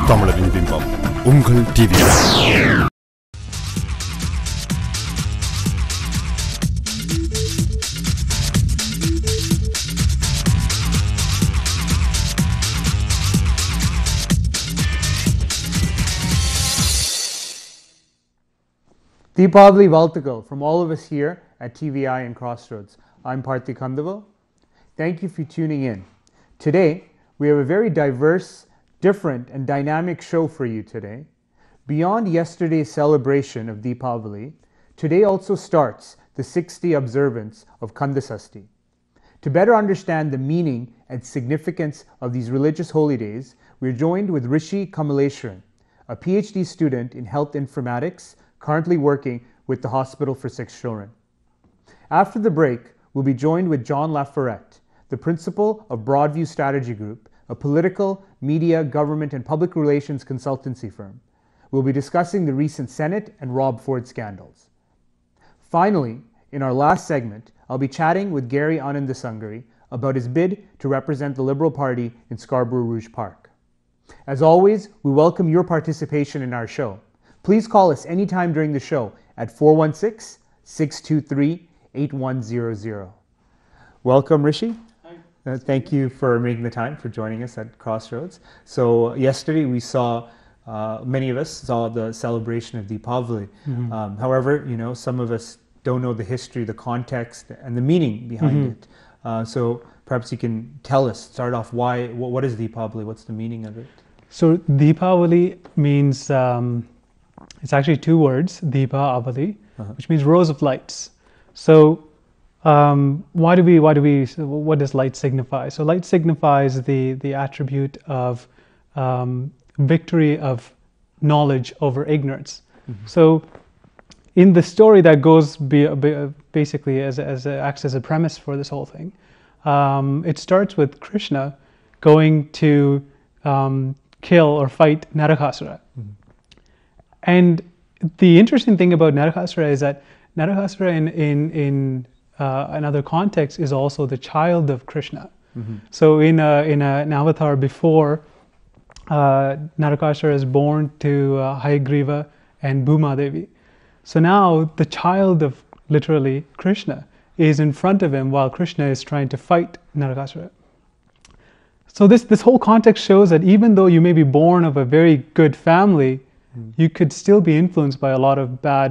தமிழரின் பிம்பம் உங்கள் TV. Deepavali Valtakal from all of us here at TVI and CrossRoads. I'm Parthy Kandaval. Thank you for tuning in. Today, we have a very diverse, different, and dynamic show for you today. Beyond yesterday's celebration of Deepavali, today also starts the 6th day observance of Kanda Shasti. To better understand the meaning and significance of these religious holy days, we are joined with Rishi Kamaleswaran, a PhD student in Health Informatics, currently working with the Hospital for Sick Children. After the break, we'll be joined with John LaForet, the principal of Broadview Strategy Group, a political, media, government, and public relations consultancy firm. We'll be discussing the recent Senate and Rob Ford scandals. Finally, in our last segment, I'll be chatting with Gary Anandasangaree about his bid to represent the Liberal Party in Scarborough Rouge Park. As always, we welcome your participation in our show. Please call us anytime during the show at 416-623-8100. Welcome, Rishi. Hi. Thank you for making the time for joining us at CrossRoads. So yesterday we saw, many of us saw the celebration of Deepavali. Mm-hmm. However, some of us don't know the history, the context, and the meaning behind it. So perhaps you can tell us, start off, what is Deepavali? What's the meaning of it? So Deepavali means... it's actually two words, Deepavali, which means rows of lights. So what does light signify? So light signifies the attribute of victory of knowledge over ignorance. Mm-hmm. So in the story that goes basically acts as a premise for this whole thing, it starts with Krishna going to kill or fight Narakasura. Mm-hmm. And the interesting thing about Narakasura is that Narakasura in another context is also the child of Krishna. Mm-hmm. So in an avatar before, Narakasura is born to Hayagriva and Bhuma Devi. So now the child of literally Krishna is in front of him while Krishna is trying to fight Narakasura. So this whole context shows that even though you may be born of a very good family, you could still be influenced by a lot of bad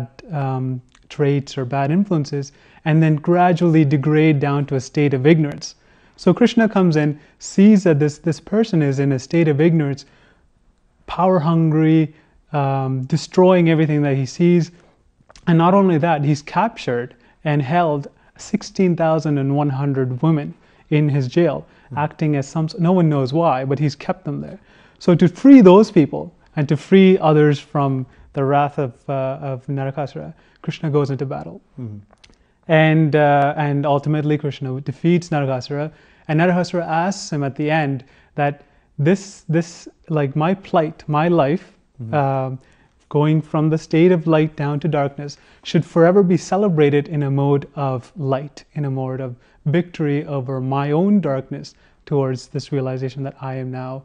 traits or bad influences and then gradually degrade down to a state of ignorance. So Krishna comes in, sees that this person is in a state of ignorance, power hungry, destroying everything that he sees. And not only that, he's captured and held 16,100 women in his jail, acting as no one knows why, but he's kept them there. So to free those people, and to free others from the wrath of Narakasura, Krishna goes into battle. Mm-hmm. And ultimately Krishna defeats Narakasura, and Narakasura asks him at the end that this like my plight, my life, mm-hmm. Going from the state of light down to darkness, should forever be celebrated in a mode of light, in a mode of victory over my own darkness towards this realization that I am now,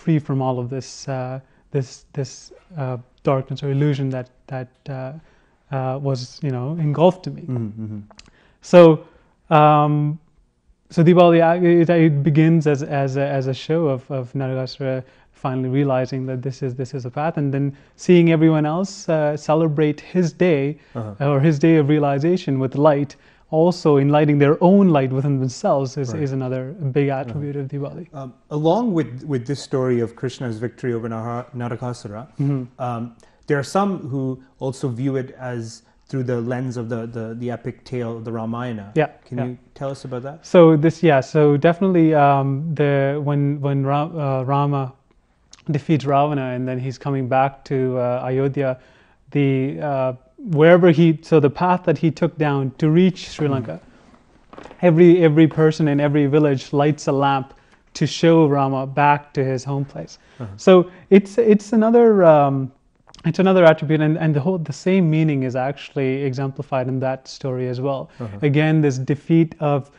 free from all of this darkness or illusion that was engulfed to me. Mm-hmm. So Deepavali it begins as a show of Narakasura finally realizing that this is a path, and then seeing everyone else celebrate his day or his day of realization with light. Also, enlightening their own light within themselves is another big attribute of Deepavali. Along with this story of Krishna's victory over Narakasura, mm-hmm. There are some who also view it as through the lens of the epic tale of the Ramayana. Yeah. Can you tell us about that? So definitely when Rama defeats Ravana and then he's coming back to Ayodhya, the path that he took down to reach Sri Lanka, every person in every village lights a lamp to show Rama back to his home place. So it's another attribute, and the same meaning is actually exemplified in that story as well. Again, this defeat of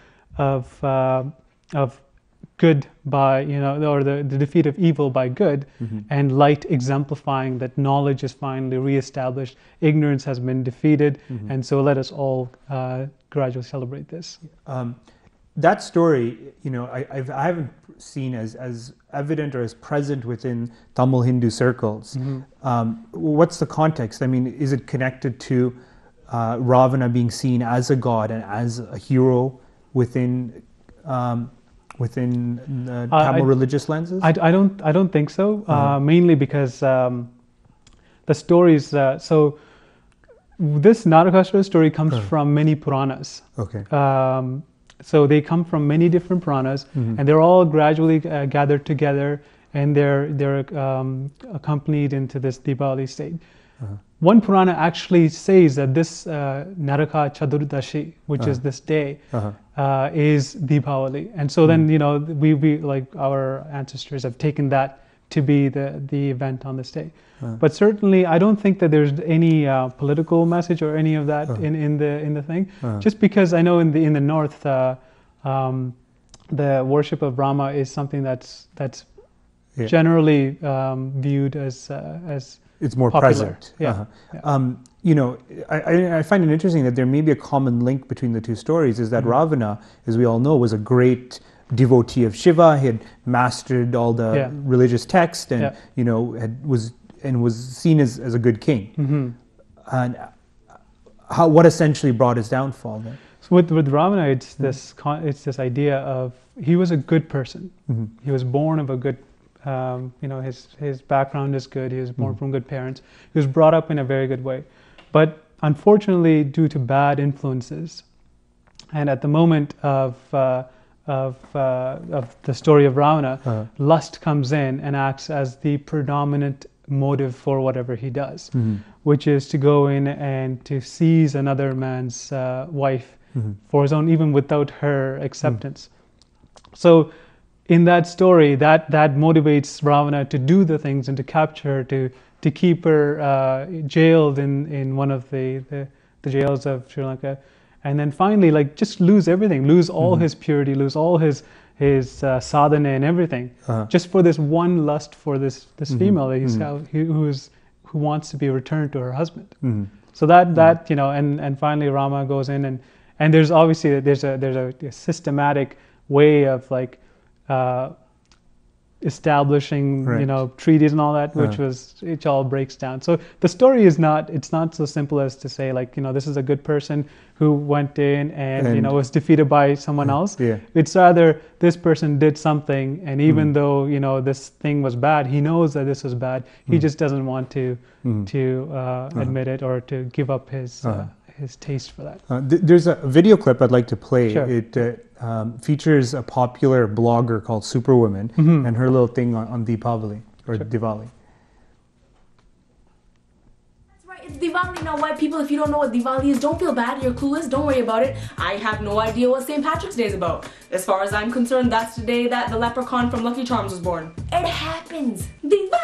good by, or the defeat of evil by good, and light exemplifying that knowledge is finally reestablished, ignorance has been defeated, and so let us all gradually celebrate this. That story, I haven't seen as evident or as present within Tamil Hindu circles. What's the context? I mean, is it connected to Ravana being seen as a god and as a hero within Tamil religious lenses? I don't think so. Mainly because the stories. So this Narakasura story comes from many Puranas. Okay. So they come from many different Puranas, and they're all gradually gathered together, and they're accompanied into this Deepavali state. One Purana actually says that this Naraka Chaturdashi, which is this day, is Deepavali. And so then, we like our ancestors have taken that to be the event on this day. But certainly, I don't think that there's any political message or any of that in the thing. Just because I know in the north, the worship of Rama is something that's generally viewed as it's more popular. present. Yeah. I find it interesting that there may be a common link between the two stories. Is that Ravana, as we all know, was a great devotee of Shiva. He had mastered all the religious text, and was seen as a good king. And what essentially brought his downfall then? So with Ravana, it's this idea of he was a good person. He was born of a good. His background is good. He was born from good parents. He was brought up in a very good way, but unfortunately, due to bad influences, and at the moment of the story of Ravana, lust comes in and acts as the predominant motive for whatever he does, which is to go in and to seize another man's wife for his own, even without her acceptance. So in that story, that motivates Ravana to do the things and to capture her, to keep her jailed in one of the jails of Sri Lanka, and then finally, like, just lose everything, lose all his purity, lose all his sadhana and everything, just for this one lust for this female that who wants to be returned to her husband. So that and finally Rama goes in and there's obviously there's a systematic way of like establishing treaties and all that, which all breaks down. So the story is not so simple as to say like this is a good person who went in and was defeated by someone else. It's rather this person did something, and even though this thing was bad, he knows that this was bad. He just doesn't want to admit it or to give up his taste for that. There's a video clip I'd like to play. Sure. It features a popular blogger called Superwoman and her little thing on Deepavali or Diwali. That's right, it's Diwali now, white people. If you don't know what Diwali is, don't feel bad. You're clueless. Don't worry about it. I have no idea what St. Patrick's Day is about. As far as I'm concerned, that's the day that the leprechaun from Lucky Charms was born. It happens. Diwali!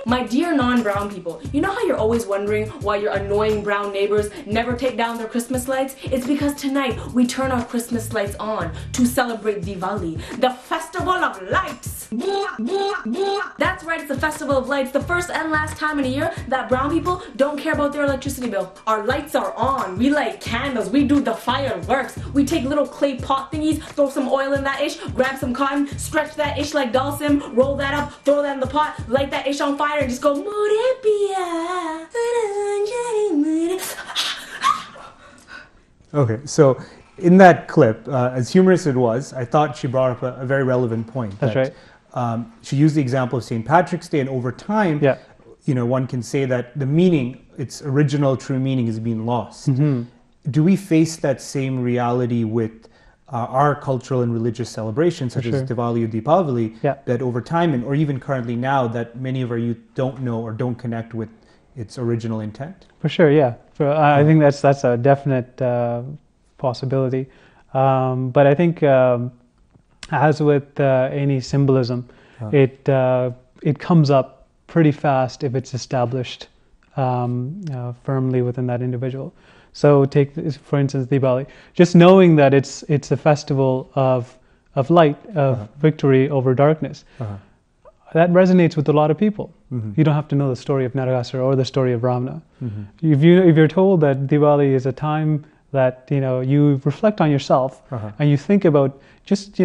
My dear non-brown people, you know how you're always wondering why your annoying brown neighbors never take down their Christmas lights? It's because tonight we turn our Christmas lights on to celebrate Diwali, the festival of lights. That's right, it's the festival of lights, the first and last time in a year that brown people don't care about their electricity bill. Our lights are on, we light candles, we do the fireworks, we take little clay pot thingies, throw some oil in that ish, grab some cotton, stretch that ish like dalsim, roll that up, throw that in the pot, light that ish on fire, and just go Muripia. Okay, so in that clip, as humorous as it was, I thought she brought up a very relevant point. That's right. She used the example of St. Patrick's Day, and over time, one can say that the meaning, its original true meaning, is being lost. Do we face that same reality with our cultural and religious celebrations, such as Diwali or Deepavali, that over time, or even currently now, that many of our youth don't know or don't connect with its original intent? For sure, yeah. I think that's a definite possibility. But I think, as with any symbolism, it comes up pretty fast if it's established firmly within that individual. So take, for instance, Deepavali. Just knowing that it's a festival of of light, of victory over darkness. That resonates with a lot of people. You don't have to know the story of Narakasura or the story of Ravana. If you're told that Diwali is a time that you reflect on yourself and you think about just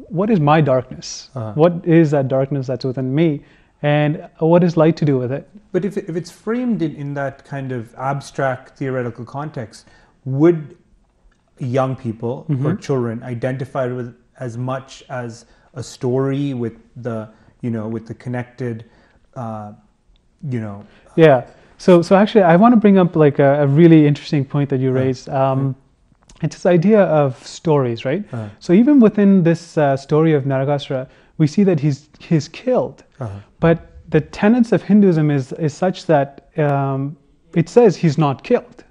what is my darkness? What is that darkness that's within me? And what is light to do with it? But if it's framed in that kind of abstract theoretical context, would young people or children identify with as much as a story with the connected, Yeah. So actually, I want to bring up like a really interesting point that you raised. It's this idea of stories, right? So even within this story of Narakasura, we see that he's killed, but the tenets of Hinduism is such that it says he's not killed.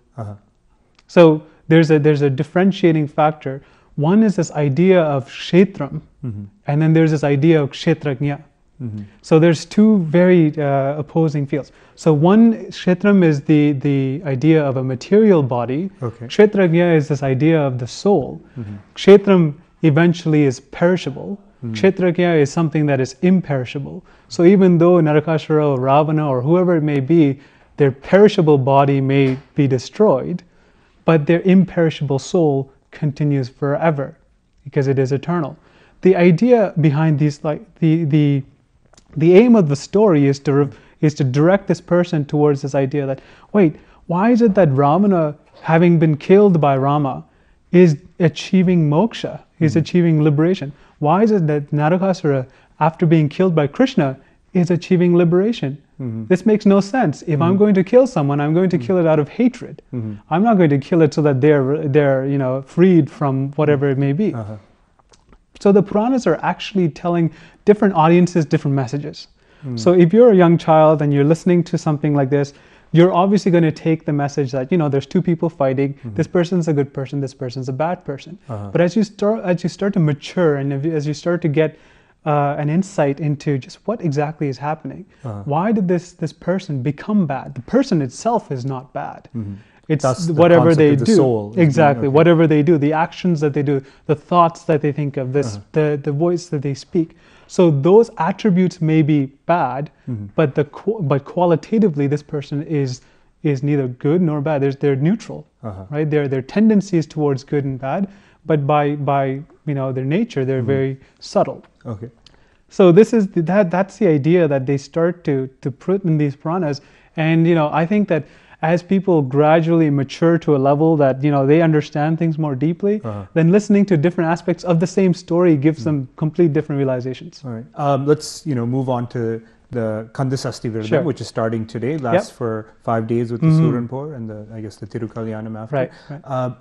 So there's a differentiating factor. One is this idea of kshetram, and then there's this idea of kshetrajna. So there's two very opposing fields. So one, kshetram is the idea of a material body. Kshetrajna is this idea of the soul. Kshetram eventually is perishable. Kshetrajna is something that is imperishable. So even though Narakasura or Ravana or whoever it may be, their perishable body may be destroyed, but their imperishable soul continues forever because it is eternal. The idea behind these, like the aim of the story is to direct this person towards this idea that, wait, why is it that Ravana, having been killed by Rama, is achieving moksha, is achieving liberation? Why is it that Narakasura, after being killed by Krishna, is achieving liberation? This makes no sense. If I'm going to kill someone, I'm going to kill it out of hatred. I'm not going to kill it so that they're freed from whatever it may be. So the Puranas are actually telling different audiences different messages. So if you're a young child and you're listening to something like this, you're obviously going to take the message that there's two people fighting. This person's a good person. This person's a bad person. But as you start to mature and as you start to get an insight into just what exactly is happening, why did this person become bad? The person itself is not bad. It's whatever they do. Soul, exactly, whatever they do, the actions that they do, the thoughts that they think of, the voice that they speak. So those attributes may be bad, but qualitatively, this person is neither good nor bad. They're neutral, right? Their tendencies towards good and bad, but by their nature, they're very subtle. Okay. So that's the idea that they start to put in these Puranas, and I think that as people gradually mature to a level that they understand things more deeply, then listening to different aspects of the same story gives them complete different realizations. All right. Let's move on to the Kanda Shasti Virdam, which is starting today. Lasts for 5 days with the Suranpur and the Tirukalyanam after. Right.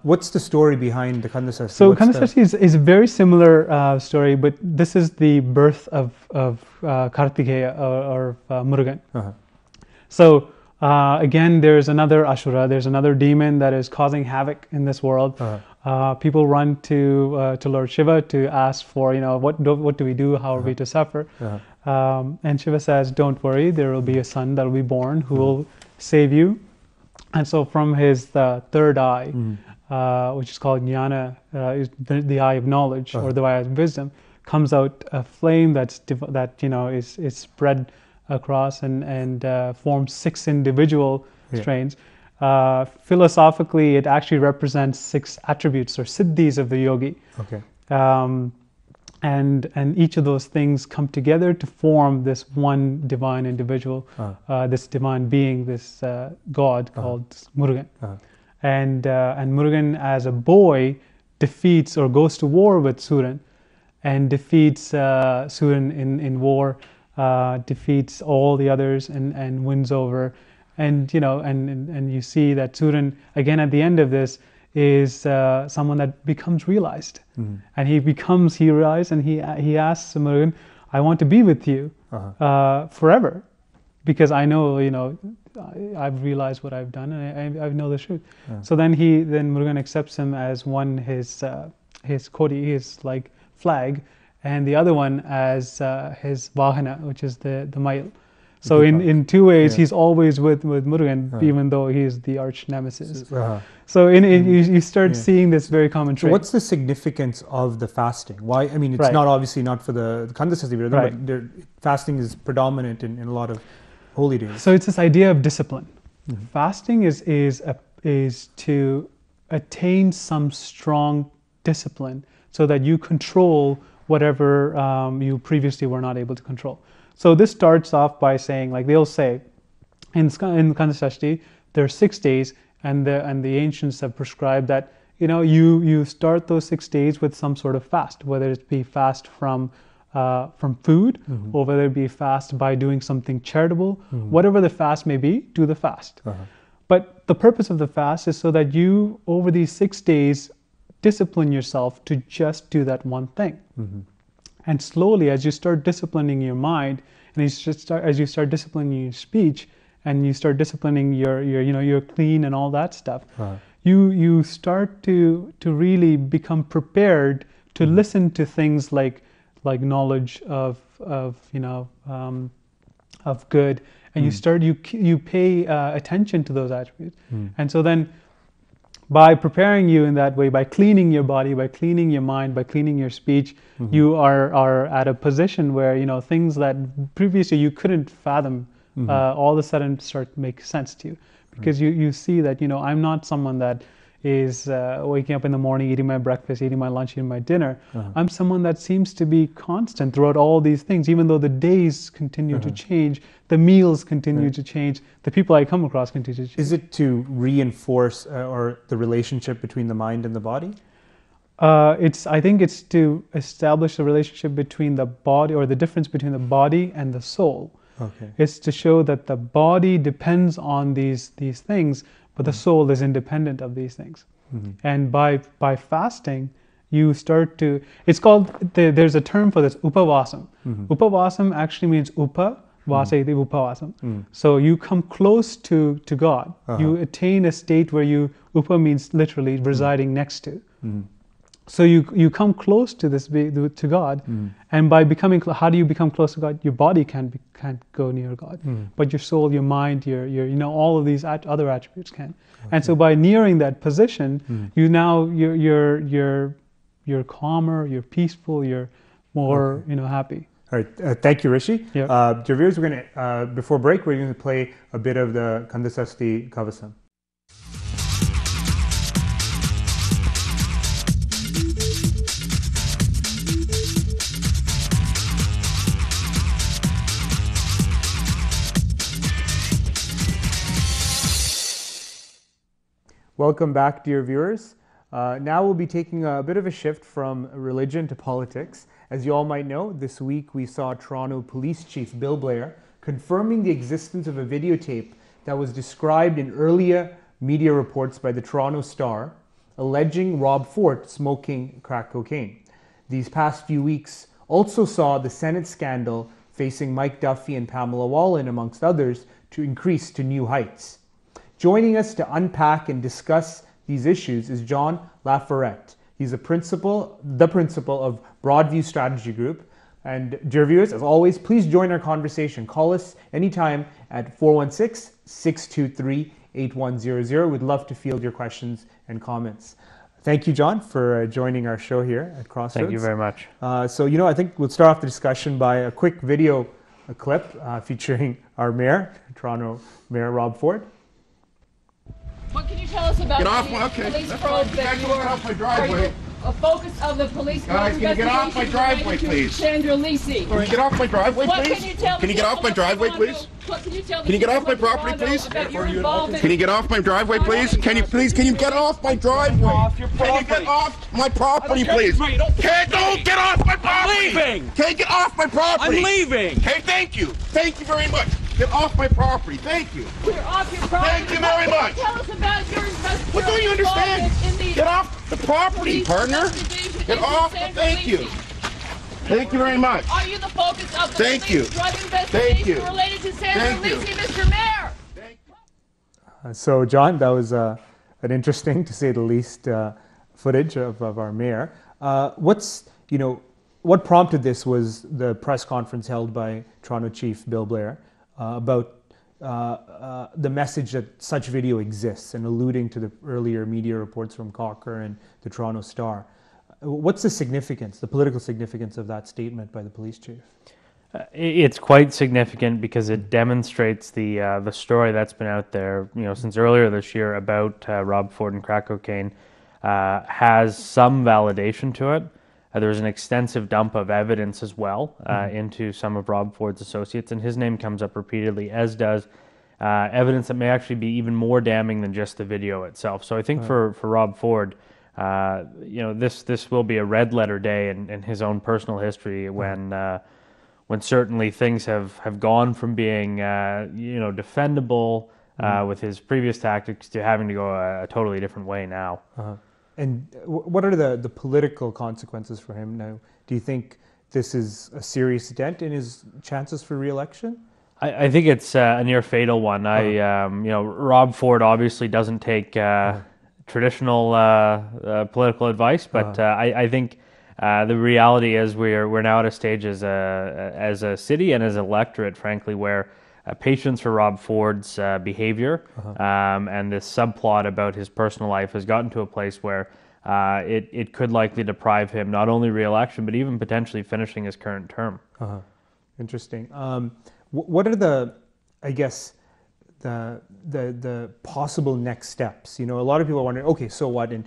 What's the story behind the Kanda Shasti? So Kanda Shasti is a very similar story, but this is the birth of Kartikeya or Murugan. So again, there's another Ashura, there's another demon that is causing havoc in this world. People run to Lord Shiva to ask for, what do we do? How are we to suffer? And Shiva says, don't worry, there will be a son that will be born who will save you. And so from his third eye, which is called Jnana, the eye of knowledge or the eye of wisdom, comes out a flame that is spread across and forms 6 individual strains. Philosophically, it actually represents 6 attributes or siddhis of the yogi. And each of those things come together to form this one divine individual, this divine being, this god called Murugan. And Murugan, as a boy, defeats or goes to war with Suran and defeats Suran in war. Defeats all the others and wins over, and you see that Suran again at the end of this is someone that becomes realized, and he realized, and he asks Murugan, "I want to be with you forever, because I know I've realized what I've done and I know the truth." So then Murugan accepts him as one his kodi, his like flag, and the other one as his vahana, which is the mail. So in two ways, Yeah. he's always with Murugan, even though he is the arch nemesis. Uh-huh. So you start seeing this very common So trait. what's the significance of the fasting? Why? I mean, it's Right. not obviously not for the Kanda Shasti, Right. but fasting is predominant in a lot of holy days. So it's this idea of discipline. Fasting is to attain some strong discipline so that you control whatever you previously were not able to control. So this starts off by saying, like they'll say, in Kanda Shasti, there are 6 days, and the ancients have prescribed that you start those 6 days with some sort of fast, whether it be fast from food, or whether it be fast by doing something charitable, whatever the fast may be, do the fast. But the purpose of the fast is so that you, over these 6 days, discipline yourself to just do that one thing. And slowly, as you start disciplining your mind, and as you start disciplining your speech, and you start disciplining your clean and all that stuff, you start to really become prepared to listen to things like knowledge of good, and you pay attention to those attributes. And so then, by preparing you in that way, by cleaning your body, by cleaning your mind, by cleaning your speech, you are at a position where things that previously you couldn't fathom, all of a sudden start to make sense to you, because you see that I'm not someone that is waking up in the morning, eating my breakfast, eating my lunch, eating my dinner. I'm someone that seems to be constant throughout all these things, even though the days continue to change, the meals continue to change, the people I come across continue to change. Is it to reinforce or the relationship between the mind and the body? I think it's to establish the relationship between the body, or the difference between the body and the soul. Okay. It's to show that the body depends on these things, but the soul is independent of these things. And by fasting, you start to, it's called, there's a term for this, upavasam. Upavasam actually means upa, vasa iti upavasam. So you come close to God. You attain a state where upa means literally residing next to. So you come close to to God, and by becoming, how do you become close to God? Your body can't go near God, but your soul, your mind, your all of these other attributes can. And so by nearing that position, you're calmer, you're peaceful, you're more happy. All right, thank you, Rishi. Yeah. Dear viewers, we're going to, before break, we're going to play a bit of the Kanda Shasti Kavasam. Welcome back, dear viewers. Now we'll be taking a bit of a shift from religion to politics. As you all might know, this week we saw Toronto Police Chief Bill Blair confirming the existence of a videotape that was described in earlier media reports by the Toronto Star, alleging Rob Fort smoking crack cocaine. These past few weeks also saw the Senate scandal facing Mike Duffy and Pamela Wallin, amongst others, to increase to new heights. Joining us to unpack and discuss these issues is John LaForet. He's the principal of Broadview Strategy Group. And dear viewers, as always, please join our conversation. Call us anytime at 416-623-8100. We'd love to field your questions and comments. Thank you, John, for joining our show here at CrossRoads. Thank you very much. So, I think we'll start off the discussion by a quick video clip featuring our mayor, Toronto Mayor Rob Fort. What can you tell us about the police probe that you are a focus of the police probe? Guys, can you get off my driveway, please? Sandra Lisi. Can you get off my driveway, What please? can you tell Can you get off my driveway, please? What can you tell Can you get off my property, please? Can you get off my driveway, please? Can you get off my driveway? Can you get off my property, please? Don't get off my property! I'm leaving! Can you get off my property? I'm leaving! Okay, thank you. Thank you very much. Get off my property. Thank you. You're off your property. Thank you very much. Tell us about your investigation. What don't you understand? Get off the property, partner. Get off. Thank you. Thank you very much. Are you the focus of the Thank police you. drug Thank investigation you. related to Sandra Thank you. Lisi, Mr. Mayor? So, John, that was an interesting, to say the least, footage of our mayor. What prompted this was the press conference held by Toronto Chief Bill Blair, about the message that such video exists and alluding to the earlier media reports from Cawker and the Toronto Star. What's the significance, the political significance of that statement by the police chief? It's quite significant because it demonstrates the story that's been out there, since earlier this year about Rob Ford and crack cocaine has some validation to it. There's an extensive dump of evidence as well into some of Rob Ford's associates, and his name comes up repeatedly, as does evidence that may actually be even more damning than just the video itself. So I think for Rob Ford, this will be a red letter day in his own personal history when certainly things have gone from being defendable with his previous tactics to having to go a totally different way now. And what are the political consequences for him now? Do you think this is a serious dent in his chances for re-election? I think it's a near fatal one. Rob Ford obviously doesn't take traditional political advice, but I think the reality is we're now at a stage as a city and as an electorate, frankly, where patience for Rob Ford's behavior and this subplot about his personal life has gotten to a place where it could likely deprive him not only re-election but even potentially finishing his current term. Interesting. What are the possible next steps? A lot of people are wondering, okay, so what? And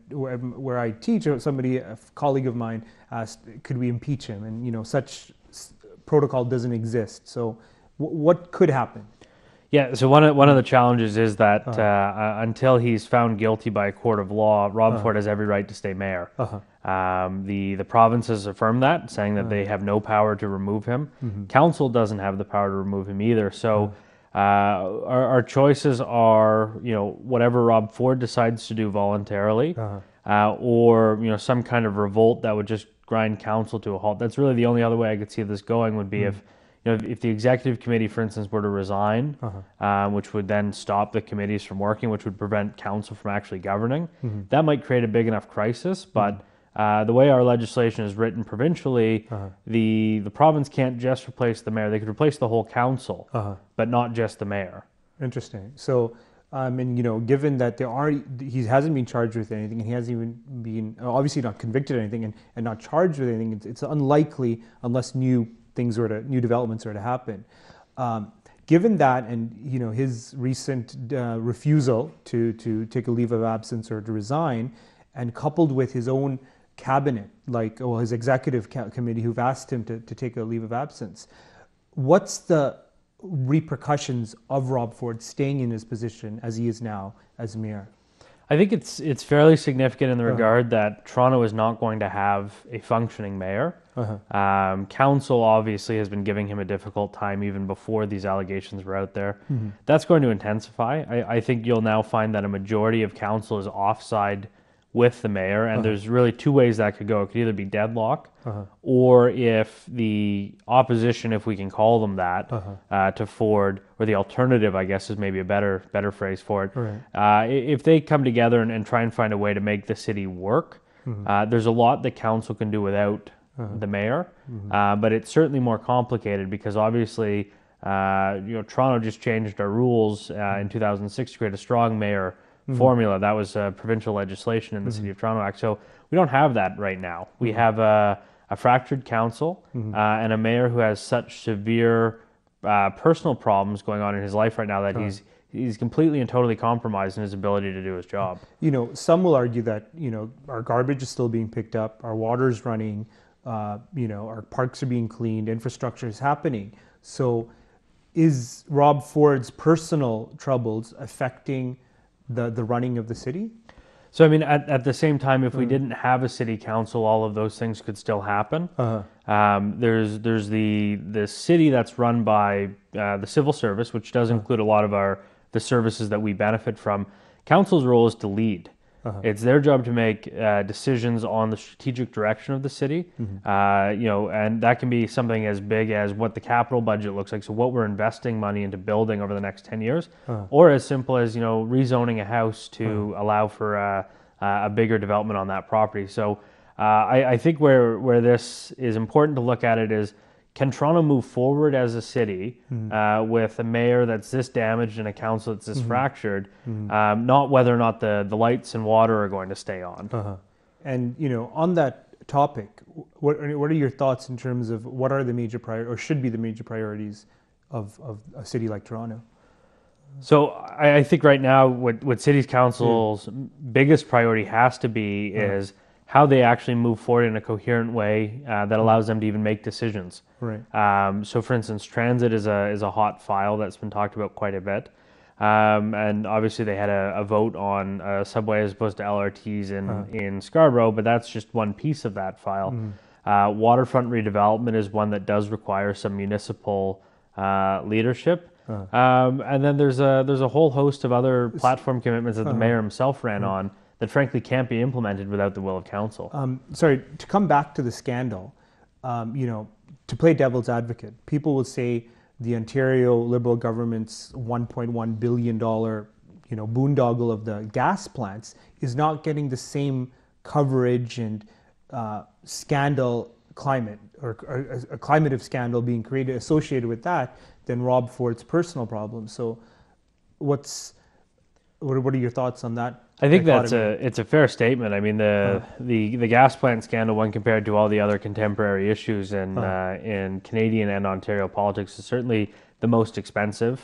where I teach, a colleague of mine asked, could we impeach him? And such protocol doesn't exist. So what could happen? Yeah, so one of the challenges is that until he's found guilty by a court of law, Rob Ford has every right to stay mayor. The province has affirmed that, saying that they have no power to remove him. Council doesn't have the power to remove him either. So our choices are, whatever Rob Ford decides to do voluntarily, or some kind of revolt that would just grind council to a halt. That's really the only other way I could see this going would be if the executive committee, for instance, were to resign, which would then stop the committees from working, which would prevent council from actually governing. That might create a big enough crisis, but the way our legislation is written provincially, the province can't just replace the mayor. They could replace the whole council, but not just the mayor. Interesting. So, given that he hasn't been charged with anything, and he hasn't even been obviously not convicted of anything, and not charged with anything, it's unlikely unless new developments are to happen. Given that, and his recent refusal to take a leave of absence or to resign, and coupled with his own cabinet, his executive committee who've asked him to take a leave of absence, what's the repercussions of Rob Ford staying in his position as he is now as mayor? I think it's fairly significant in the regard that Toronto is not going to have a functioning mayor. Council obviously has been giving him a difficult time even before these allegations were out there. That's going to intensify. I think you'll now find that a majority of council is offside with the mayor, and there's really two ways that could go. It could either be deadlock, or if the opposition, if we can call them that, to Ford, or the alternative, I guess, is maybe a better phrase for it. If they come together and try and find a way to make the city work, there's a lot that council can do without the mayor, but it's certainly more complicated because obviously, Toronto just changed our rules in 2006 to create a strong mayor formula. That was provincial legislation in the City of Toronto Act. So we don't have that right now. We have a fractured council and a mayor who has such severe personal problems going on in his life right now that he's completely and totally compromised in his ability to do his job. Some will argue that our garbage is still being picked up, our water's running, our parks are being cleaned, infrastructure is happening. So is Rob Ford's personal troubles affecting the running of the city? So, at the same time, if we didn't have a city council, all of those things could still happen. There's the city that's run by the civil service, which does include a lot of the services that we benefit from. Council's role is to lead. It's their job to make decisions on the strategic direction of the city, and that can be something as big as what the capital budget looks like, so what we're investing money into building over the next 10 years, or as simple as rezoning a house to allow for a bigger development on that property. So I think where this is important to look at it is, can Toronto move forward as a city with a mayor that's this damaged and a council that's this fractured, not whether or not the lights and water are going to stay on. And, you know, on that topic, what are your thoughts in terms of what are the major or should be the major priorities of a city like Toronto? So I think right now what City Council's biggest priority has to be is how they actually move forward in a coherent way that allows them to even make decisions. Right. So for instance, transit is a hot file that's been talked about quite a bit. And obviously they had a vote on subway as opposed to LRTs in Scarborough, but that's just one piece of that file. Waterfront redevelopment is one that does require some municipal leadership. And then there's a whole host of other platform commitments that the mayor himself ran on that frankly can't be implemented without the will of council. Sorry, to come back to the scandal, you know, to play devil's advocate, people will say the Ontario Liberal government's $1.1 billion, you know, boondoggle of the gas plants is not getting the same coverage and scandal climate or a climate of scandal being created associated with that than Rob Ford's personal problems. So what are your thoughts on that? I think it's a fair statement. I mean, the gas plant scandal, when compared to all the other contemporary issues in Canadian and Ontario politics, is certainly the most expensive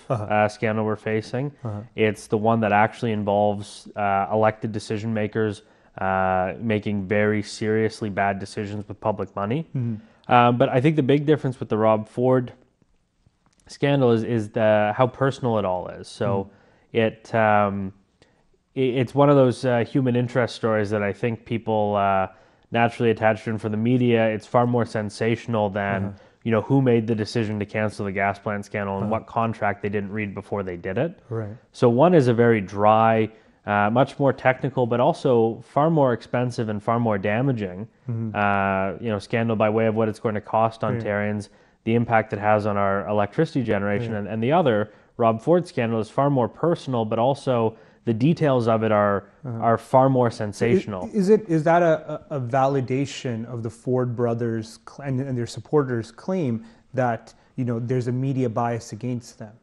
scandal we're facing. It's the one that actually involves elected decision makers making very seriously bad decisions with public money. But I think the big difference with the Rob Ford scandal is how personal it all is. So it's one of those human interest stories that I think people naturally attach to. And for the media, it's far more sensational than you know, who made the decision to cancel the gas plant scandal and what contract they didn't read before they did it. Right. So one is a very dry, much more technical, but also far more expensive and far more damaging, you know, scandal by way of what it's going to cost Ontarians, the impact it has on our electricity generation. And the other, Rob Ford scandal, is far more personal, but also the details of it are far more sensational. Is that a validation of the Ford brothers and their supporters' claim that, you know, there's a media bias against them?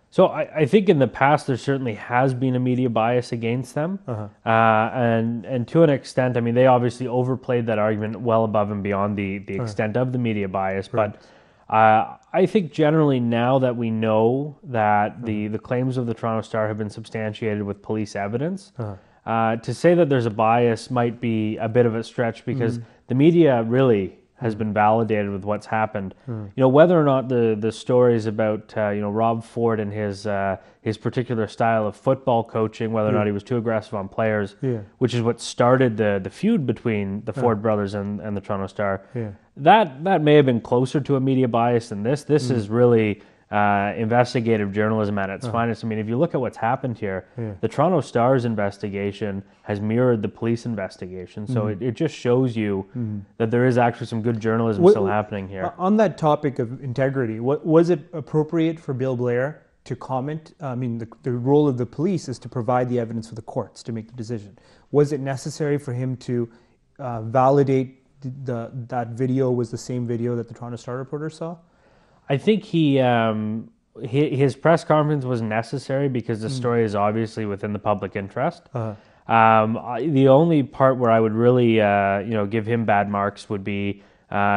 So I think in the past there certainly has been a media bias against them, and to an extent, I mean, they obviously overplayed that argument well above and beyond the extent of the media bias. But I think generally now that we know that the claims of the Toronto Star have been substantiated with police evidence, to say that there's a bias might be a bit of a stretch because the media really has been validated with what's happened. You know, whether or not the stories about you know, Rob Ford and his particular style of football coaching, whether or not he was too aggressive on players, which is what started the feud between the Ford brothers and the Toronto Star. That may have been closer to a media bias than this. This is really investigative journalism at its finest. I mean, if you look at what's happened here, the Toronto Star's investigation has mirrored the police investigation. So it just shows you that there is actually some good journalism still happening here. On that topic of integrity, was it appropriate for Bill Blair to comment? I mean, the role of the police is to provide the evidence for the courts to make the decision. Was it necessary for him to validate that video was the same video that the Toronto Star reporter saw? I think his press conference was necessary because the story is obviously within the public interest. The only part where I would really, you know, give him bad marks would be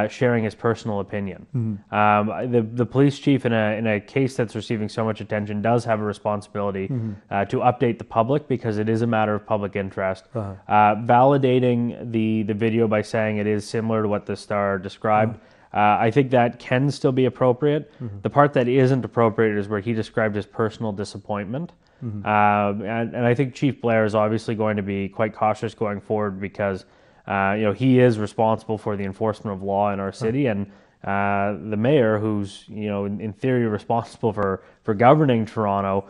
sharing his personal opinion. The police chief in a case that's receiving so much attention does have a responsibility to update the public because it is a matter of public interest. Validating the video by saying it is similar to what the Star described, I think that can still be appropriate. The part that isn't appropriate is where he described his personal disappointment. And I think Chief Blair is obviously going to be quite cautious going forward because you know, he is responsible for the enforcement of law in our city, and the mayor, who's, you know, in theory responsible for governing Toronto,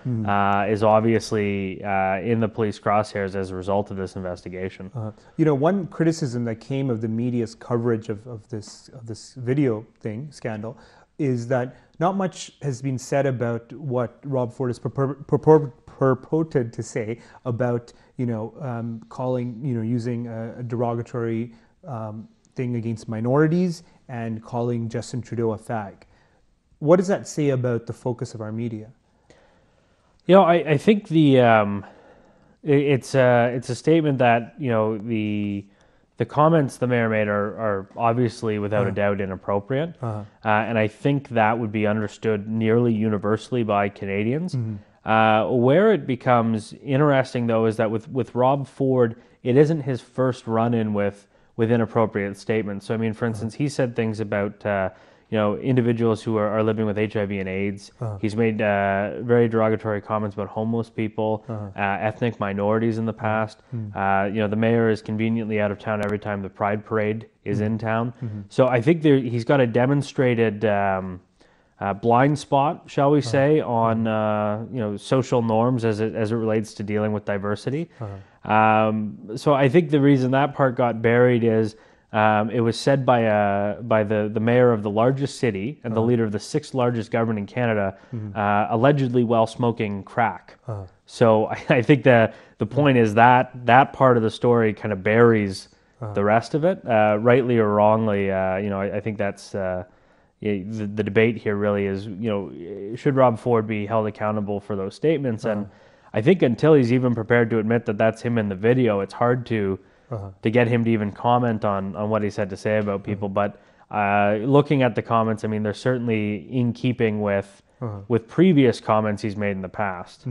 is obviously in the police crosshairs as a result of this investigation. You know, one criticism that came of the media's coverage of this video scandal is that not much has been said about what Rob Ford is purported to say about, you know, calling, you know, using a derogatory thing against minorities and calling Justin Trudeau a fag. What does that say about the focus of our media? I think it's a statement that the comments the mayor made are obviously without a doubt inappropriate, and I think that would be understood nearly universally by Canadians. Where it becomes interesting, though, is that with Rob Ford, it isn't his first run-in with inappropriate statements. So, I mean, for instance, he said things about individuals who are living with HIV and AIDS. He's made very derogatory comments about homeless people, ethnic minorities in the past. The mayor is conveniently out of town every time the Pride Parade is in town. So I think he's got a demonstrated blind spot, shall we say, on social norms as it relates to dealing with diversity. So I think the reason that part got buried is it was said by the mayor of the largest city and the leader of the 6th largest government in Canada, allegedly while smoking crack. So I think the point is that part of the story kind of buries the rest of it, rightly or wrongly. I think that's the debate here really is, should Rob Ford be held accountable for those statements? And I think until he's even prepared to admit that that's him in the video, it's hard to get him to even comment on what he's had to say about people. But looking at the comments, I mean, they're certainly in keeping with previous comments he's made in the past.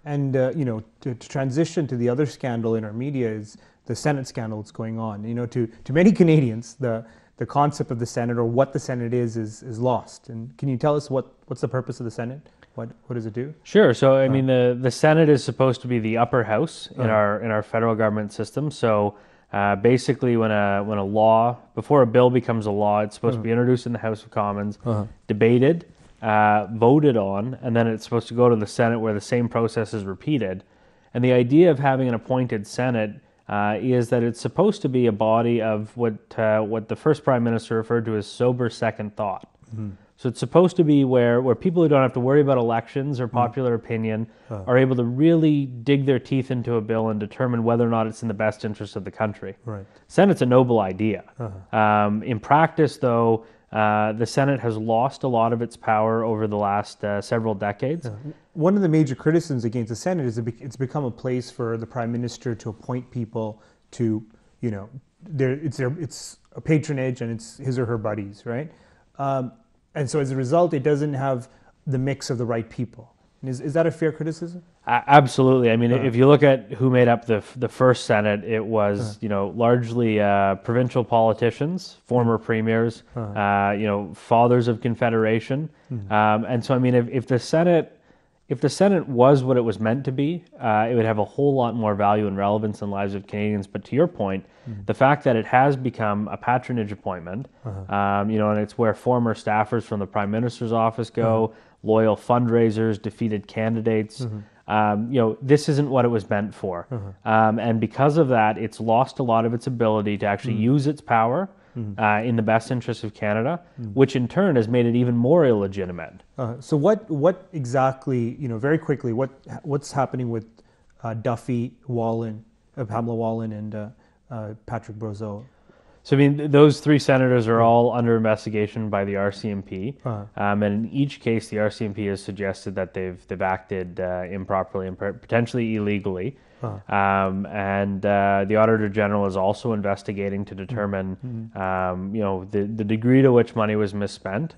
And to transition to the other scandal in our media is the Senate scandal that's going on. To many Canadians, the concept of the Senate or what the Senate is lost. And can you tell us what's the purpose of the Senate? What does it do? Sure. So I mean, the Senate is supposed to be the upper house in our federal government system. So basically, when a law, before a bill becomes a law, it's supposed to be introduced in the House of Commons, debated, voted on, and then it's supposed to go to the Senate, where the same process is repeated. And the idea of having an appointed Senate is that it's supposed to be a body of what the first Prime Minister referred to as sober second thought. So it's supposed to be where people who don't have to worry about elections or popular opinion are able to really dig their teeth into a bill and determine whether or not it's in the best interest of the country. Right. Senate's a noble idea. In practice, though, the Senate has lost a lot of its power over the last several decades. One of the major criticisms against the Senate is it's become a place for the Prime Minister to appoint people to, it's a patronage and it's his or her buddies, right? And so as a result, it doesn't have the mix of the right people. Is that a fair criticism? Absolutely. I mean, if you look at who made up the first Senate, it was largely provincial politicians, former premiers, fathers of Confederation, and so I mean, if the Senate was what it was meant to be, it would have a whole lot more value and relevance in the lives of Canadians. But to your point, the fact that it has become a patronage appointment, and it's where former staffers from the Prime Minister's office go, loyal fundraisers, defeated candidates. This isn't what it was meant for. And because of that, it's lost a lot of its ability to actually use its power in the best interest of Canada, which in turn has made it even more illegitimate. So what exactly, very quickly, what's happening with Duffy, Wallin, Pamela Wallin, and Patrick Brazeau? So, I mean, those three senators are all under investigation by the RCMP. And in each case, the RCMP has suggested that they've acted improperly and potentially illegally. And the Auditor General is also investigating to determine, the degree to which money was misspent.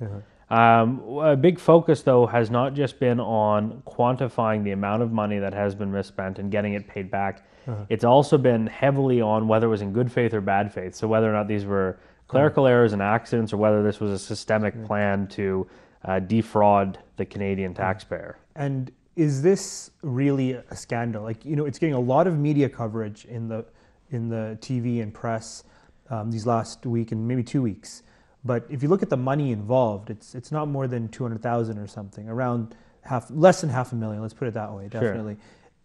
A big focus, though, has not just been on quantifying the amount of money that has been misspent and getting it paid back. It's also been heavily on whether it was in good faith or bad faith. So whether or not these were clerical errors and accidents, or whether this was a systemic plan to defraud the Canadian taxpayer. And is this really a scandal? It's getting a lot of media coverage in the TV and press these last week and maybe 2 weeks. But if you look at the money involved, it's not more than 200,000 or something, around less than $500,000. Let's put it that way. Definitely. Sure.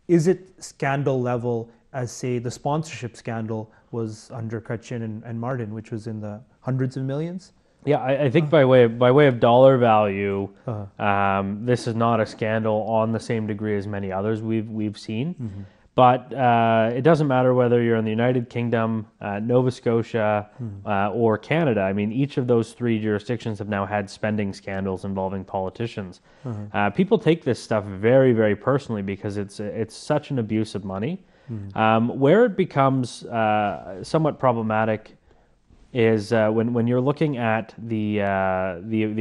Is it scandal level as, say, the sponsorship scandal was under Kachin and Martin, which was in the hundreds of millions? Yeah, I think by way of dollar value, this is not a scandal on the same degree as many others we've seen. But it doesn't matter whether you're in the United Kingdom, Nova Scotia, or Canada. I mean, each of those three jurisdictions have now had spending scandals involving politicians. People take this stuff very, very personally because it's such an abuse of money. Where it becomes somewhat problematic is when you're looking at the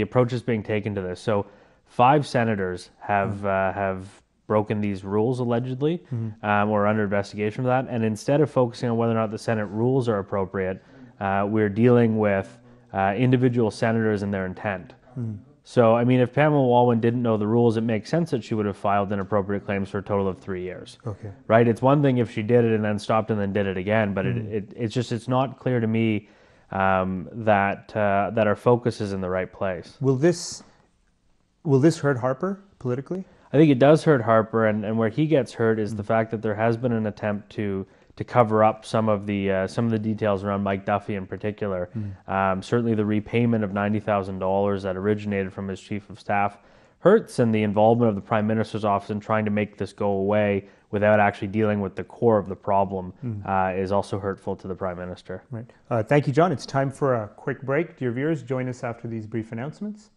approaches being taken to this. So 5 senators have broken these rules allegedly, or under investigation for that. And instead of focusing on whether or not the Senate rules are appropriate, we're dealing with individual senators and their intent. So, I mean, if Pamela Wallwin didn't know the rules, it makes sense that she would have filed inappropriate claims for a total of 3 years. Okay. Right? It's one thing if she did it and then stopped and then did it again, but it's not clear to me that our focus is in the right place. Will this hurt Harper politically? I think it does hurt Harper, and where he gets hurt is the fact that there has been an attempt to cover up some of the details around Mike Duffy in particular. Certainly the repayment of $90,000 that originated from his chief of staff hurts, and the involvement of the Prime Minister's office in trying to make this go away without actually dealing with the core of the problem is also hurtful to the Prime Minister. Right. Thank you, John. It's time for a quick break. Dear viewers, join us after these brief announcements.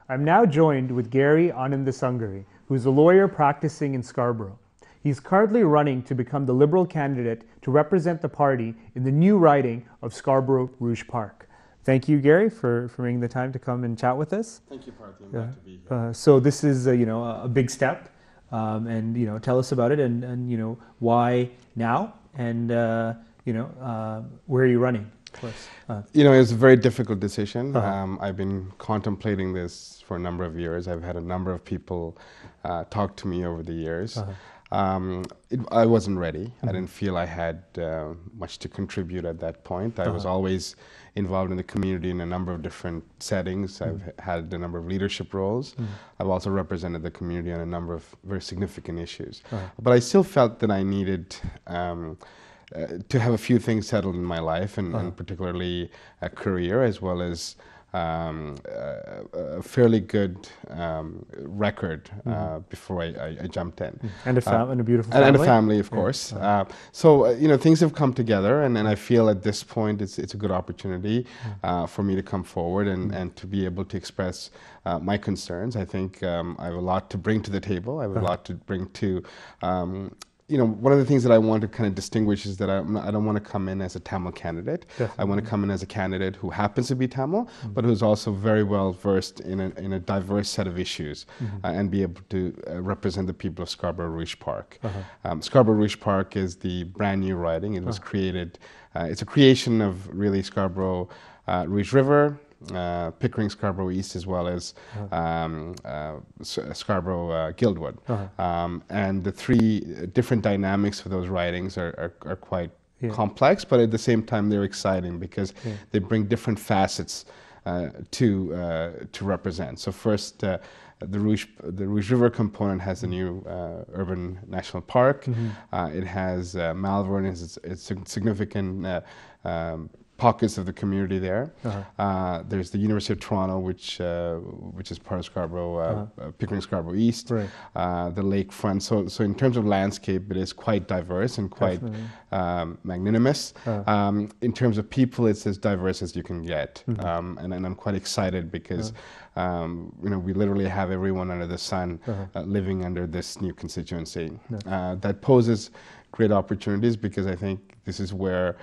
I'm now joined with Gary Anandasangaree, who's a lawyer practicing in Scarborough. He's currently running to become the Liberal candidate to represent the party in the new riding of Scarborough Rouge Park. Thank you, Gary, for making the time to come and chat with us. Thank you, Parthy. I'm glad to be here. So this is a big step, and tell us about it, and why now, and where are you running? Of course. It was a very difficult decision. I've been contemplating this for a number of years. I've had a number of people talk to me over the years. I wasn't ready. I didn't feel I had much to contribute at that point. I was always involved in the community in a number of different settings. I've had a number of leadership roles. I've also represented the community on a number of very significant issues. But I still felt that I needed to have a few things settled in my life, and particularly a career, as well as a fairly good record before I jumped in. And a beautiful family. And a family, of course. So things have come together, and I feel at this point it's a good opportunity for me to come forward and to be able to express my concerns. I think I have a lot to bring to the table. I have a lot to bring to one of the things that I want to kind of distinguish is that I don't want to come in as a Tamil candidate. Definitely. I want to come in as a candidate who happens to be Tamil, but who's also very well versed in a diverse set of issues, and be able to represent the people of Scarborough Rouge Park. Scarborough Rouge Park is the brand new riding. It was created, it's a creation of really Scarborough Rouge River, Pickering Scarborough East, as well as Scarborough Guildwood. And the three different dynamics for those ridings are quite complex, but at the same time they're exciting because they bring different facets to represent. So first, the Rouge River component has a new urban national park. It has Malvern, it's significant pockets of the community there. There's the University of Toronto, which is part of Scarborough, Pickering Scarborough East, the lakefront. So in terms of landscape, it is quite diverse and quite magnanimous. In terms of people, it's as diverse as you can get. And I'm quite excited because we literally have everyone under the sun living under this new constituency. That poses great opportunities because I think this is where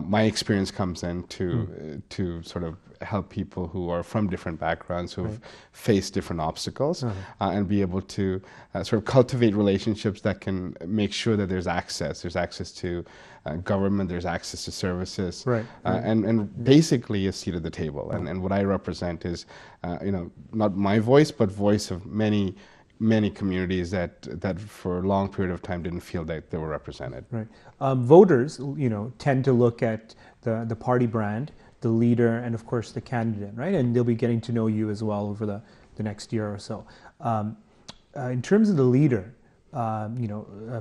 my experience comes in to sort of help people who are from different backgrounds, who have faced different obstacles, and be able to sort of cultivate relationships that can make sure that there's access. There's access to government, there's access to services, and basically a seat at the table. And what I represent is, not my voice, but voice of many many communities that for a long period of time didn't feel that they were represented. Right. Voters, tend to look at the party brand, the leader, and of course the candidate, right? And they'll be getting to know you as well over the next year or so. In terms of the leader,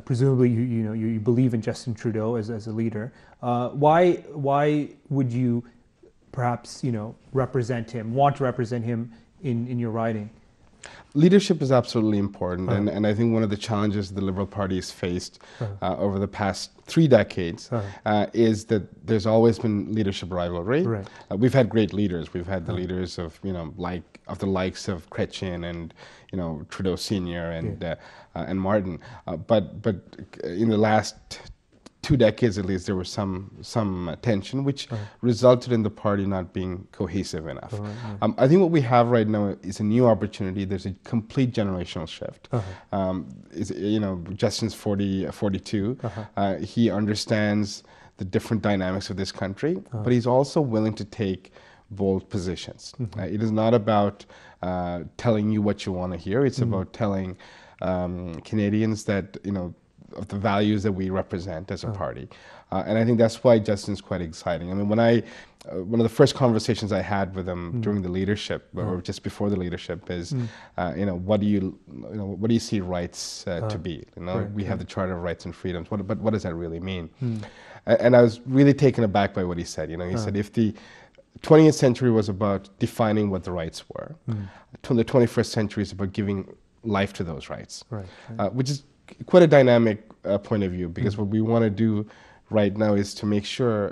presumably you believe in Justin Trudeau as a leader. Why would you perhaps represent him, want to represent him in your riding? Leadership is absolutely important, and I think one of the challenges the Liberal Party has faced over the past 3 decades is that there's always been leadership rivalry. Right. We've had great leaders. We've had the leaders of the likes of Chrétien and Trudeau Senior and Martin, but in the last 2 decades at least, there was some tension, which resulted in the party not being cohesive enough. I think what we have right now is a new opportunity. There's a complete generational shift. Justin's 42. He understands the different dynamics of this country, but he's also willing to take bold positions. It is not about telling you what you want to hear. It's about telling Canadians that of the values that we represent as a party. And I think that's why Justin's quite exciting. I mean, one of the first conversations I had with him during the leadership, or just before the leadership, is, what do you see rights to be? We have the Charter of Rights and Freedoms, but what does that really mean? And I was really taken aback by what he said. He said, if the 20th century was about defining what the rights were, the 21st century is about giving life to those rights, which is quite a dynamic point of view, because what we want to do right now is to make sure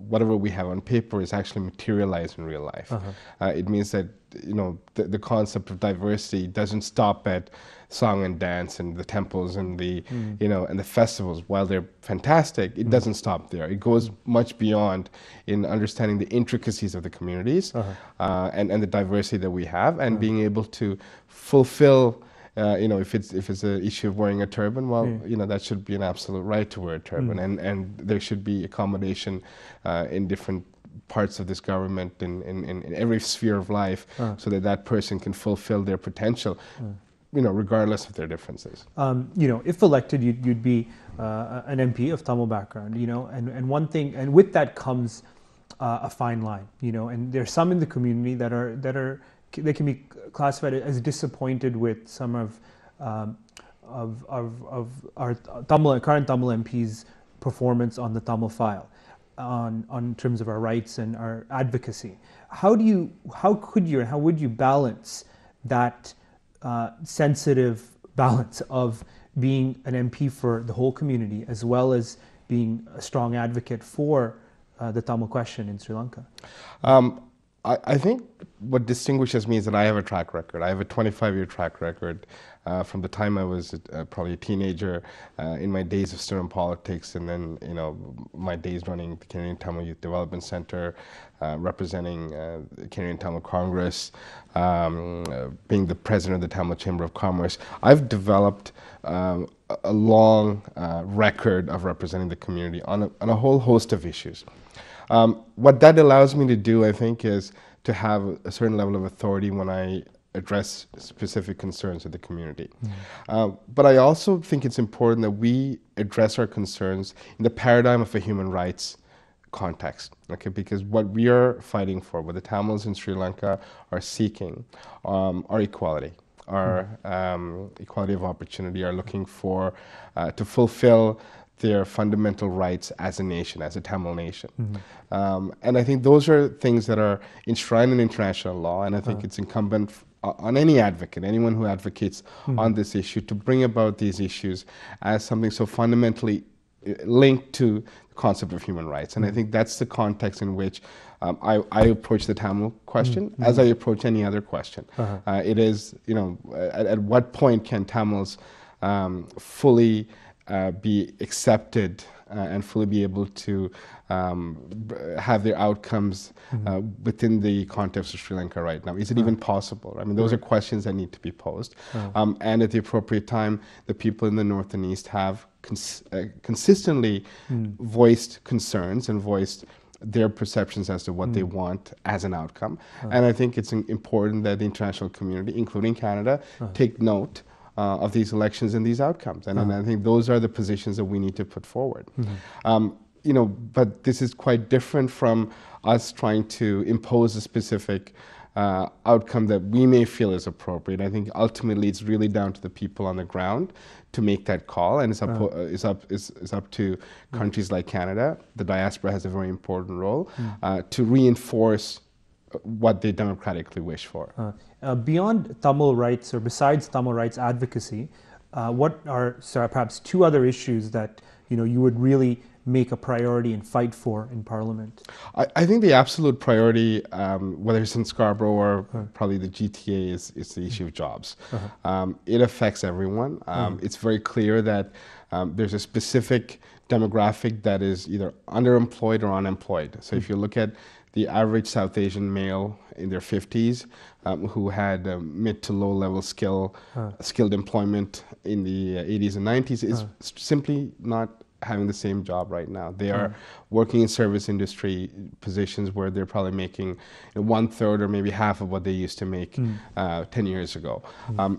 whatever we have on paper is actually materialized in real life. It means that the concept of diversity doesn't stop at song and dance and the temples and the and the festivals. While they're fantastic, it doesn't stop there. It goes much beyond in understanding the intricacies of the communities and the diversity that we have, and being able to fulfill. If it's an issue of wearing a turban, well, that should be an absolute right to wear a turban, and there should be accommodation in different parts of this government in every sphere of life, so that person can fulfill their potential, regardless of their differences. If elected, you'd be an MP of Tamil background, and one thing, and with that comes a fine line, and there's some in the community that they can be classified as disappointed with some of our current Tamil MPs' performance on the Tamil file, on terms of our rights and our advocacy. How would you balance that sensitive balance of being an MP for the whole community as well as being a strong advocate for the Tamil question in Sri Lanka? I think what distinguishes me is that I have a track record. I have a 25-year track record from the time I was probably a teenager, in my days of student politics, and then my days running the Canadian Tamil Youth Development Center, representing the Canadian Tamil Congress, being the president of the Tamil Chamber of Commerce. I've developed a long record of representing the community on a whole host of issues. What that allows me to do, I think, is to have a certain level of authority when I address specific concerns of the community. But I also think it's important that we address our concerns in the paradigm of a human rights context, because what we are fighting for, what the Tamils in Sri Lanka are seeking, are equality. Are equality of opportunity, are looking for to fulfill their fundamental rights as a nation, as a Tamil nation. And I think those are things that are enshrined in international law, and I think it's incumbent on any advocate, anyone who advocates on this issue, to bring about these issues as something so fundamentally linked to the concept of human rights. And I think that's the context in which I approach the Tamil question as I approach any other question. It is, at what point can Tamils fully be accepted and fully be able to have their outcomes within the context of Sri Lanka right now? Is it even possible? I mean, those are questions that need to be posed. And at the appropriate time, the people in the North and East have consistently voiced concerns and voiced their perceptions as to what they want as an outcome. And I think it's important that the international community, including Canada, take note of these elections and these outcomes. And I think those are the positions that we need to put forward. But this is quite different from us trying to impose a specific outcome that we may feel is appropriate. I think ultimately it's really down to the people on the ground to make that call, and it's up to countries like Canada. The diaspora has a very important role to reinforce what they democratically wish for. Beyond Tamil rights, or besides Tamil rights advocacy, what are perhaps two other issues that you would really make a priority and fight for in Parliament? I think the absolute priority, whether it's in Scarborough or probably the GTA, is the issue of jobs. It affects everyone. It's very clear that there's a specific demographic that is either underemployed or unemployed. So if you look at the average South Asian male in their 50s who had mid to low level skilled employment in the 80s and 90s is simply not having the same job right now. They are working in service industry positions where they're probably making 1/3 or maybe half of what they used to make 10 years ago.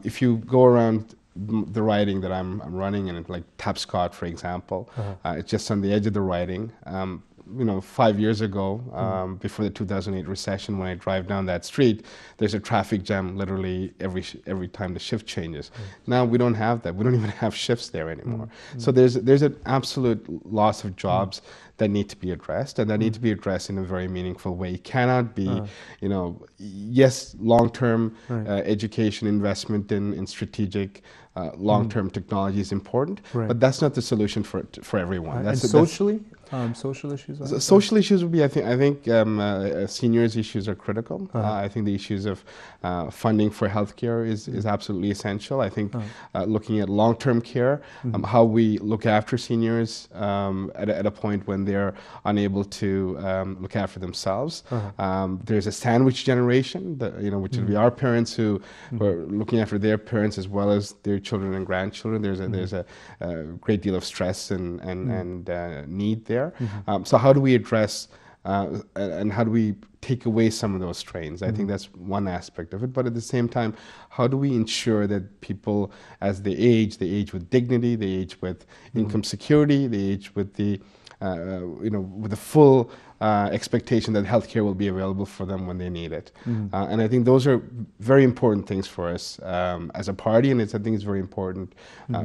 If you go around the riding that I'm running in, like Tapscott, for example, it's just on the edge of the riding. 5 years ago, before the 2008 recession, when I drive down that street, there's a traffic jam literally every time the shift changes. Now we don't have that. We don't even have shifts there anymore. So there's an absolute loss of jobs that need to be addressed, and that need to be addressed in a very meaningful way. It cannot be, yes, long-term education investment in strategic long-term technology is important, but that's not the solution for everyone. And socially? Social issues? Social issues would be, I think seniors issues are critical. I think the issues of funding for healthcare is absolutely essential. I think looking at long-term care, how we look after seniors at a point when they're unable to look after themselves. There's a sandwich generation, which will be our parents who are looking after their parents as well as their children and grandchildren. There's a great deal of stress and need there. So how do we address and how do we take away some of those strains? I think that's one aspect of it. But at the same time, how do we ensure that people, as they age with dignity, they age with income security, they age with the with the full expectation that healthcare will be available for them when they need it. And I think those are very important things for us as a party, and I think it's very important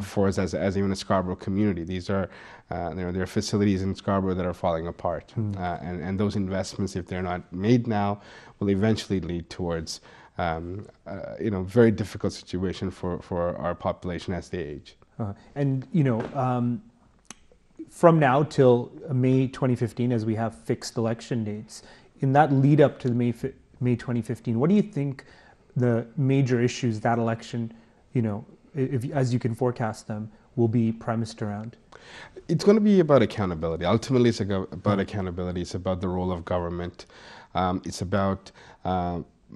for us as even a Scarborough community. These are there are facilities in Scarborough that are falling apart, and those investments, if they're not made now, will eventually lead towards very difficult situation for our population as they age. From now till May 2015, as we have fixed election dates, in that lead up to the May 2015, what do you think the major issues that election, as you can forecast them, will be premised around? It's going to be about accountability. Ultimately, it's about accountability. It's about the role of government. It's about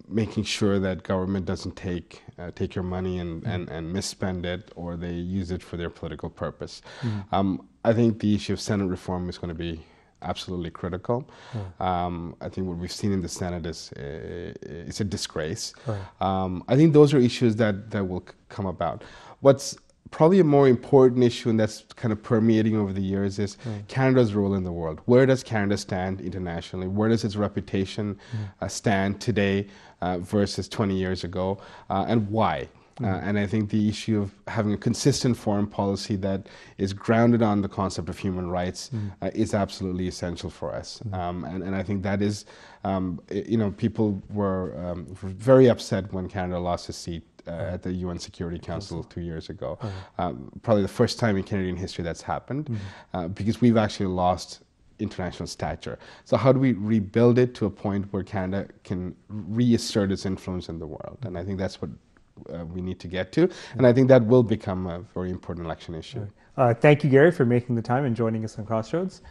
making sure that government doesn't take your money and misspend it, or they use it for their political purpose. I think the issue of Senate reform is going to be absolutely critical. I think what we've seen in the Senate is a disgrace. I think those are issues that will come about. What's probably a more important issue, and that's kind of permeating over the years, is Canada's role in the world. Where does Canada stand internationally? Where does its reputation stand today versus 20 years ago? And why? And I think the issue of having a consistent foreign policy that is grounded on the concept of human rights is absolutely essential for us. And I think that is, people were very upset when Canada lost a seat at the UN Security Council 2 years ago. Probably the first time in Canadian history that's happened, because we've actually lost international stature. So how do we rebuild it to a point where Canada can reassert its influence in the world? And I think that's what we need to get to, and I think that will become a very important election issue. Thank you, Gary, for making the time and joining us on Crossroads.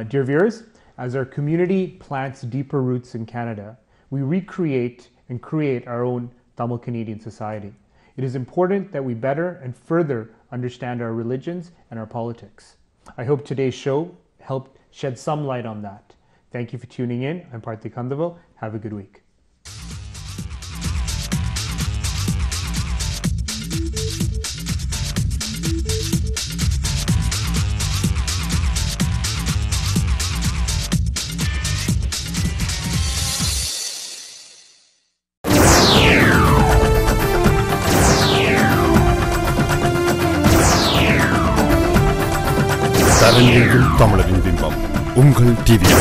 Dear viewers, as our community plants deeper roots in Canada, we recreate and create our own Tamil Canadian society. It is important that we better and further understand our religions and our politics. I hope today's show helped shed some light on that. Thank you for tuning in. I'm Parthi Kanda. Have a good week. தமிழரின் பிம்பம் உங்கள் TV.